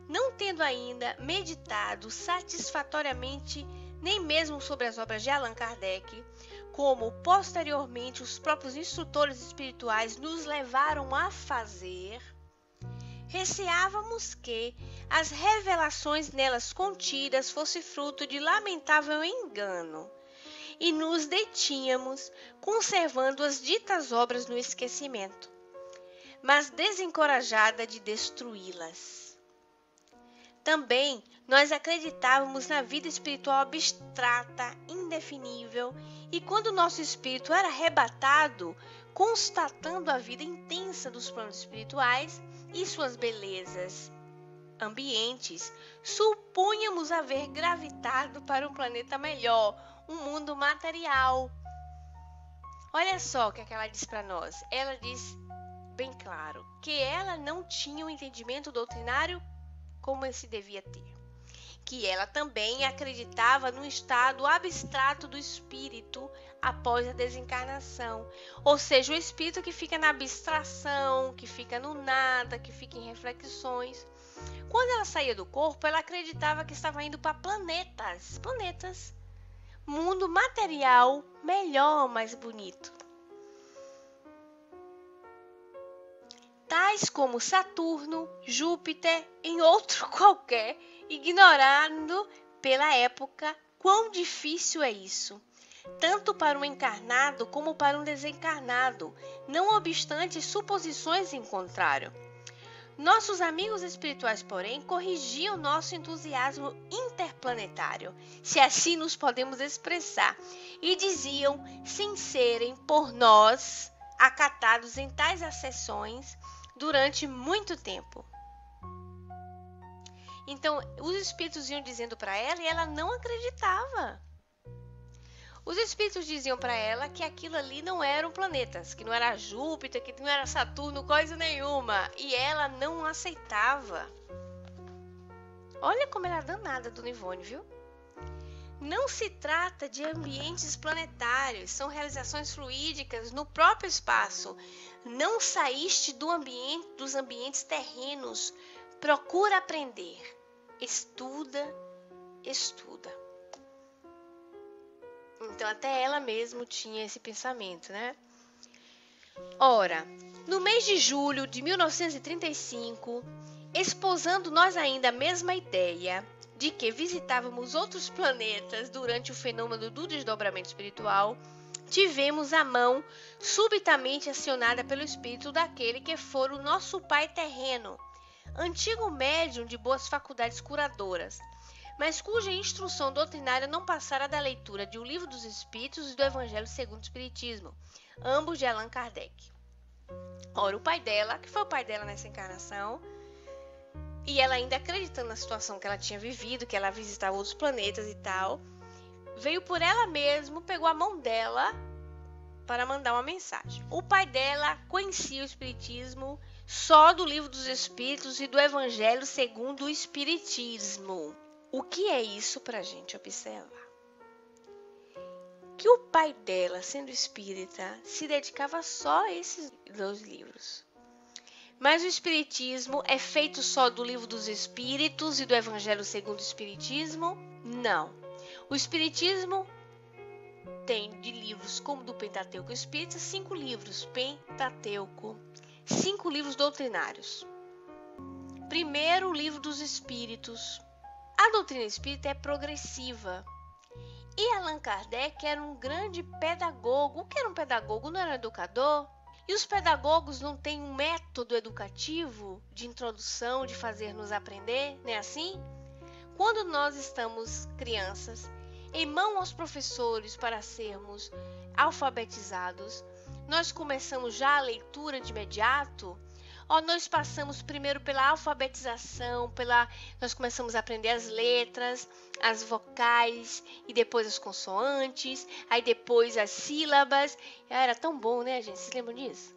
Não tendo ainda meditado satisfatoriamente nem mesmo sobre as obras de Allan Kardec, como posteriormente os próprios instrutores espirituais nos levaram a fazer, receávamos que as revelações nelas contidas fossem fruto de lamentável engano, e nos detínhamos, conservando as ditas obras no esquecimento, mas desencorajada de destruí-las. Também nós acreditávamos na vida espiritual abstrata, indefinível, e quando nosso espírito era arrebatado, constatando a vida intensa dos planos espirituais e suas belezas ambientes, supunhamos haver gravitado para um planeta melhor, um mundo material. Olha só o que ela diz para nós. Ela diz bem claro que ela não tinha um entendimento doutrinário como esse devia ter, que ela também acreditava no estado abstrato do espírito após a desencarnação, ou seja, o espírito que fica na abstração, que fica no nada, que fica em reflexões. Quando ela saía do corpo, ela acreditava que estava indo para planetas, mundo material melhor, mais bonito, tais como Saturno, Júpiter, em outro qualquer, ignorando pela época quão difícil é isso, tanto para um encarnado como para um desencarnado, não obstante suposições em contrário. Nossos amigos espirituais, porém, corrigiam nosso entusiasmo interplanetário, se assim nos podemos expressar, e diziam, sem serem por nós acatados em tais acessões durante muito tempo. Então, os espíritos iam dizendo para ela e ela não acreditava. Os espíritos diziam para ela que aquilo ali não eram planetas, que não era Júpiter, que não era Saturno, coisa nenhuma. E ela não aceitava. Olha como ela é danada, Dona Ivone, viu? Não se trata de ambientes planetários, são realizações fluídicas no próprio espaço. Não saíste dos ambientes terrenos. Procura aprender. Estuda. Então até ela mesma tinha esse pensamento, né? Ora, no mês de julho de 1935, esposando nós ainda a mesma ideia de que visitávamos outros planetas durante o fenômeno do desdobramento espiritual, tivemos a mão subitamente acionada pelo espírito daquele que fora o nosso pai terreno, antigo médium de boas faculdades curadoras, mas cuja instrução doutrinária não passara da leitura de O Livro dos Espíritos e do Evangelho segundo o Espiritismo, ambos de Allan Kardec. Ora, o pai dela, que foi o pai dela nessa encarnação, e ela ainda acreditando na situação que ela tinha vivido, que ela visitava outros planetas e tal, veio por ela mesma, pegou a mão dela para mandar uma mensagem. O pai dela conhecia o Espiritismo só do Livro dos Espíritos e do Evangelho segundo o Espiritismo. O que é isso para a gente observar? Que o pai dela, sendo espírita, se dedicava só a esses 2 livros. Mas o Espiritismo é feito só do Livro dos Espíritos e do Evangelho segundo o Espiritismo? Não. O Espiritismo tem de livros como do Pentateuco Espírita 5 livros, Pentateuco, 5 livros doutrinários. Primeiro, o Livro dos Espíritos. A doutrina espírita é progressiva. E Allan Kardec era um grande pedagogo. O que era um pedagogo? Não era um educador? E os pedagogos não têm um método educativo de introdução, de fazer-nos aprender, não é assim? Quando nós estamos crianças, em mão aos professores para sermos alfabetizados, nós começamos já a leitura de imediato, ou nós passamos primeiro pela alfabetização, nós começamos a aprender as letras, as vocais e depois as consoantes, aí depois as sílabas. Era tão bom, né, gente? Vocês lembram disso?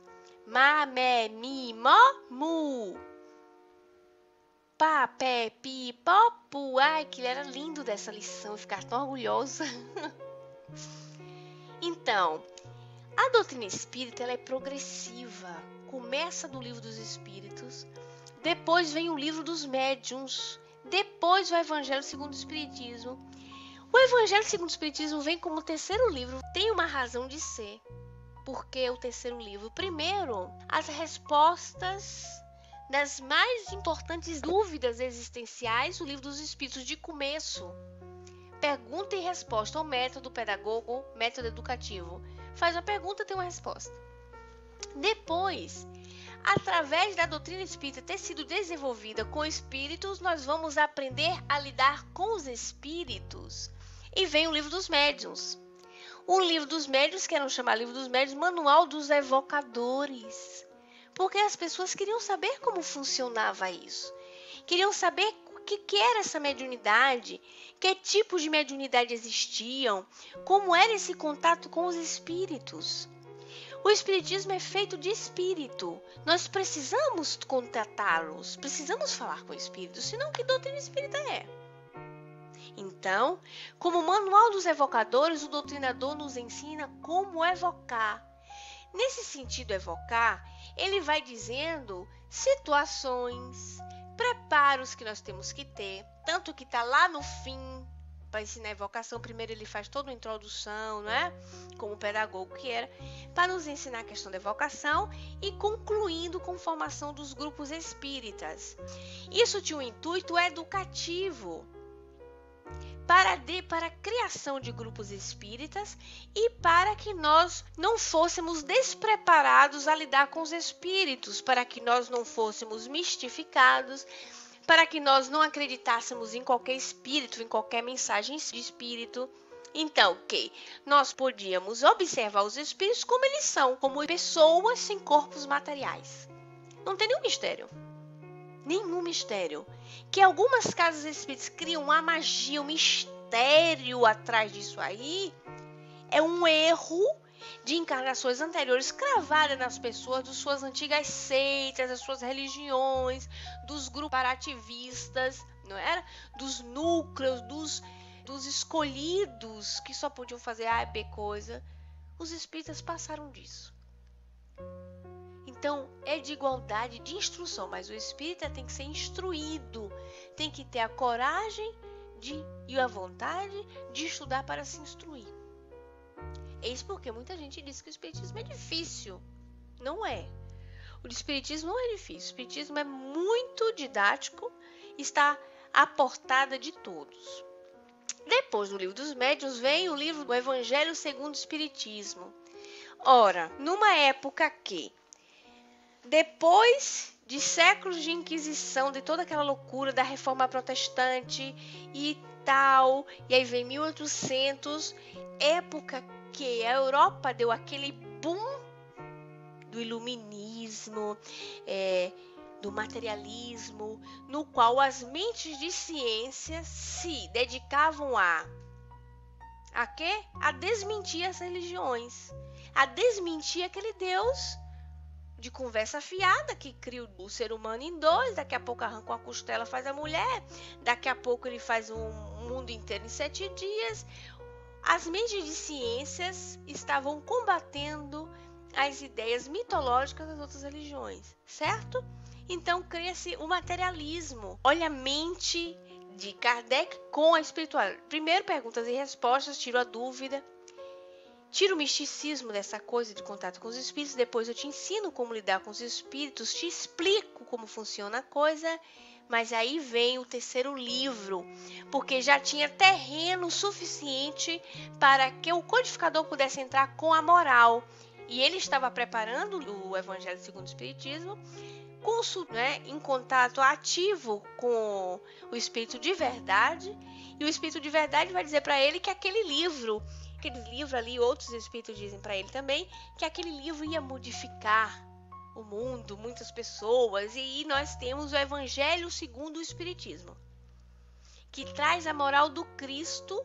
Ma, me, mi, mo, mu. Pá, pé, pi, pó, pu. Ai, que era lindo dessa lição, ficar tão orgulhosa. Então, a doutrina espírita ela é progressiva. Começa do Livro dos Espíritos, depois vem o Livro dos Médiuns, depois o Evangelho segundo o Espiritismo. O Evangelho segundo o Espiritismo vem como terceiro livro. Tem uma razão de ser. Porque o terceiro livro? Primeiro, as respostas das mais importantes dúvidas existenciais, o Livro dos Espíritos de começo. Pergunta e resposta, o método pedagogo, método educativo. Faz uma pergunta, tem uma resposta. Depois, através da doutrina espírita ter sido desenvolvida com espíritos, nós vamos aprender a lidar com os espíritos. E vem o Livro dos Médiuns. O Livro dos Médiuns, querem chamar Livro dos Médiuns, Manual dos Evocadores. Porque as pessoas queriam saber como funcionava isso. Queriam saber o que era essa mediunidade, que tipos de mediunidade existiam, como era esse contato com os espíritos. O espiritismo é feito de espírito. Nós precisamos contatá-los, precisamos falar com o espírito, senão que doutrina espírita é? Então, como manual dos evocadores, o doutrinador nos ensina como evocar. Nesse sentido, evocar, ele vai dizendo situações, preparos que nós temos que ter, tanto que está lá no fim, para ensinar a evocação, primeiro ele faz toda uma introdução, né? Como pedagogo que era, para nos ensinar a questão da evocação e concluindo com a formação dos grupos espíritas. Isso tinha um intuito educativo, para a criação de grupos espíritas e para que nós não fôssemos despreparados a lidar com os espíritos, para que nós não fôssemos mistificados, para que nós não acreditássemos em qualquer espírito, em qualquer mensagem de espírito. Então, nós podíamos observar os espíritos como eles são, como pessoas sem corpos materiais. Não tem nenhum mistério. Nenhum mistério. Que algumas casas espíritas criam uma magia, um mistério atrás disso aí, é um erro de encarnações anteriores cravada nas pessoas, das suas antigas seitas, das suas religiões, dos grupos parativistas, não era? Dos núcleos, dos escolhidos que só podiam fazer A e B coisa. Os espíritas passaram disso. Então, é de igualdade de instrução, mas o espírita tem que ser instruído, tem que ter a coragem e a vontade de estudar para se instruir. Eis porque muita gente diz que o espiritismo é difícil. Não é. O espiritismo não é difícil. O espiritismo é muito didático, está à portada de todos. Depois do livro dos médiuns vem o livro do Evangelho segundo o Espiritismo. Ora, numa época que, depois de séculos de Inquisição, de toda aquela loucura da Reforma Protestante e tal, e aí vem 1800, época que a Europa deu aquele boom do iluminismo, do materialismo, no qual as mentes de ciência se dedicavam a quê? A desmentir as religiões, a desmentir aquele Deus de conversa fiada que cria o ser humano em dois, daqui a pouco arranca uma costela, faz a mulher, daqui a pouco ele faz um mundo inteiro em 7 dias. As mentes de ciências estavam combatendo as ideias mitológicas das outras religiões, certo? Então cria-se o materialismo. Olha a mente de Kardec com a espiritualidade. Primeiro perguntas e respostas, tiro a dúvida, tiro o misticismo dessa coisa de contato com os espíritos, depois eu te ensino como lidar com os espíritos, te explico como funciona a coisa, mas aí vem o terceiro livro, porque já tinha terreno suficiente para que o codificador pudesse entrar com a moral. E ele estava preparando o Evangelho segundo o Espiritismo, em contato ativo com o Espírito de verdade, e o Espírito de verdade vai dizer para ele que aquele livro ali, outros Espíritos dizem para ele também, que aquele livro ia modificar o mundo, muitas pessoas, e aí nós temos o Evangelho segundo o Espiritismo, que traz a moral do Cristo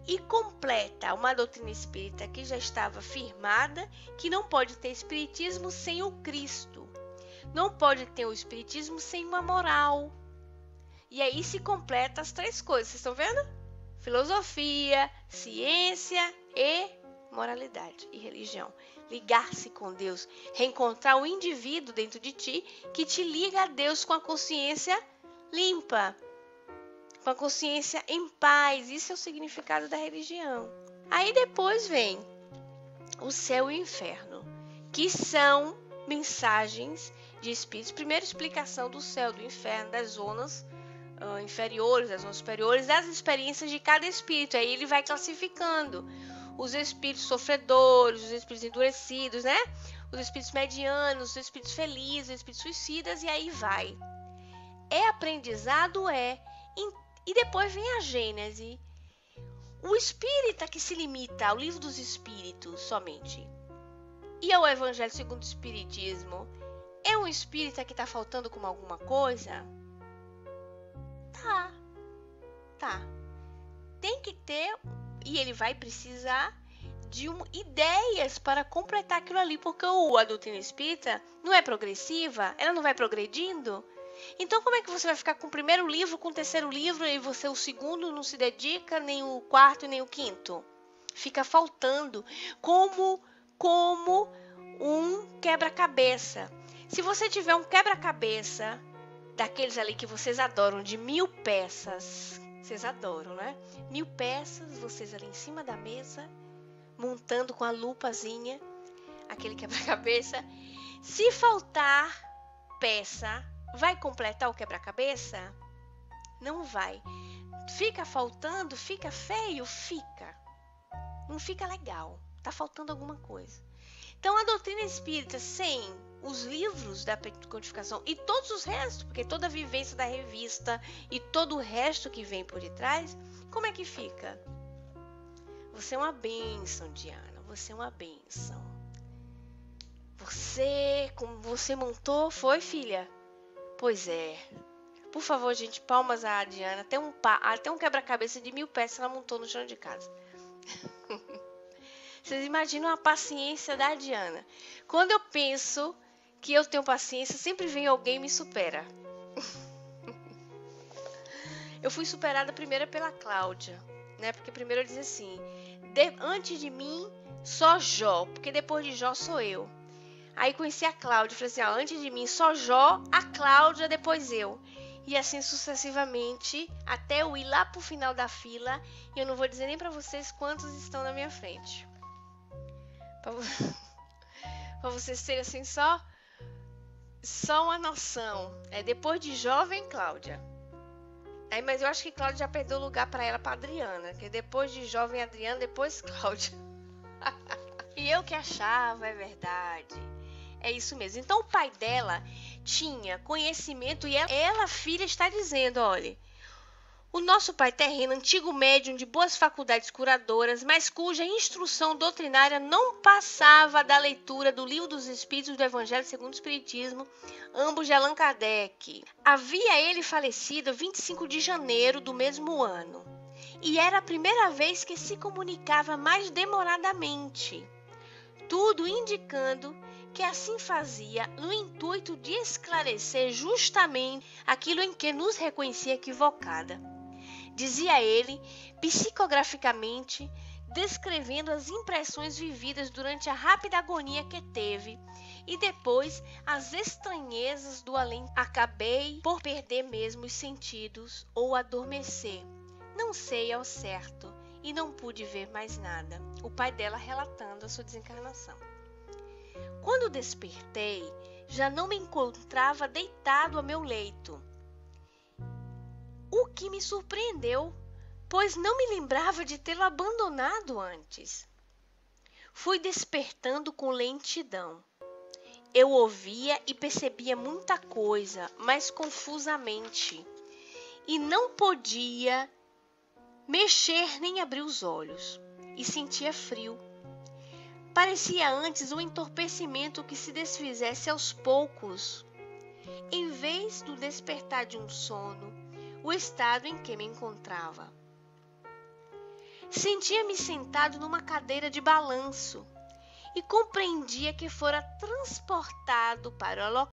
e completa uma doutrina espírita que já estava firmada, que não pode ter espiritismo sem o Cristo. Não pode ter o espiritismo sem uma moral. E aí se completa as 3 coisas, vocês estão vendo? Filosofia, ciência e moralidade e religião. Ligar-se com Deus, reencontrar o indivíduo dentro de ti que te liga a Deus com a consciência limpa, com a consciência em paz. Isso é o significado da religião. Aí depois vem o céu e o inferno, que são mensagens de espíritos. Primeira explicação do céu, do inferno, das zonas inferiores, das zonas superiores, das experiências de cada espírito. Aí ele vai classificando os espíritos sofredores, os espíritos endurecidos, né? Os espíritos medianos, os espíritos felizes, os espíritos suicidas, e aí vai. É aprendizado, e depois vem a Gênese. O espírita que se limita ao livro dos espíritos somente e ao Evangelho segundo o Espiritismo é um espírita que está faltando com alguma coisa? Tá. Tem que ter, e ele vai precisar de ideias para completar aquilo ali, porque a doutrina espírita não é progressiva, ela não vai progredindo. Então como é que você vai ficar com o primeiro livro, com o terceiro livro, e você o segundo não se dedica, nem o quarto, nem o quinto? Fica faltando, como um quebra-cabeça. Se você tiver um quebra-cabeça daqueles ali que vocês adoram, de 1000 peças, vocês adoram, né? 1000 peças, vocês ali em cima da mesa, montando com a lupazinha, aquele quebra-cabeça. Se faltar peça, vai completar o quebra-cabeça? Não vai. Fica faltando, fica feio? Fica. Não fica legal. Tá faltando alguma coisa. Então, a doutrina espírita, sem os livros da codificação e todos os restos, porque toda a vivência da revista e todo o resto que vem por detrás, como é que fica? Você é uma bênção, Diana. Você é uma bênção. Como você montou, foi, filha? Pois é. Por favor, gente, palmas à Diana. Até um quebra-cabeça de 1000 peças ela montou no chão de casa. Vocês imaginam a paciência da Diana. Quando eu penso que eu tenho paciência, sempre vem alguém e me supera. Eu fui superada primeiro pela Cláudia, né? Porque primeiro eu dizia assim, antes de mim, só Jó, porque depois de Jó sou eu. Aí conheci a Cláudia, falei assim, antes de mim, só Jó, a Cláudia, depois eu. E assim sucessivamente, até eu ir lá pro final da fila, e eu não vou dizer nem pra vocês quantos estão na minha frente. Para vocês terem assim só uma noção. Depois de jovem, Cláudia. Mas eu acho que Cláudia já perdeu o lugar para ela, para Adriana. Que depois de jovem Adriana, depois Cláudia. E eu que achava, é verdade. É isso mesmo. Então o pai dela tinha conhecimento e ela filha, está dizendo, olha, o nosso pai terreno, antigo médium de boas faculdades curadoras, mas cuja instrução doutrinária não passava da leitura do Livro dos Espíritos do Evangelho segundo o Espiritismo, ambos de Allan Kardec. Havia ele falecido 25 de janeiro do mesmo ano, e era a primeira vez que se comunicava mais demoradamente, tudo indicando que assim fazia no intuito de esclarecer justamente aquilo em que nos reconhecia equivocada. Dizia ele, psicograficamente, descrevendo as impressões vividas durante a rápida agonia que teve e depois as estranhezas do além. Acabei por perder mesmo os sentidos ou adormecer. Não sei ao certo e não pude ver mais nada. O pai dela relatando a sua desencarnação. Quando despertei, já não me encontrava deitado ao meu leito. O que me surpreendeu, pois não me lembrava de tê-lo abandonado antes. Fui despertando com lentidão. Eu ouvia e percebia muita coisa, mas confusamente, e não podia mexer nem abrir os olhos, e sentia frio. Parecia antes um entorpecimento que se desfizesse aos poucos, em vez do despertar de um sono, o estado em que me encontrava. Sentia-me sentado numa cadeira de balanço e compreendia que fora transportado para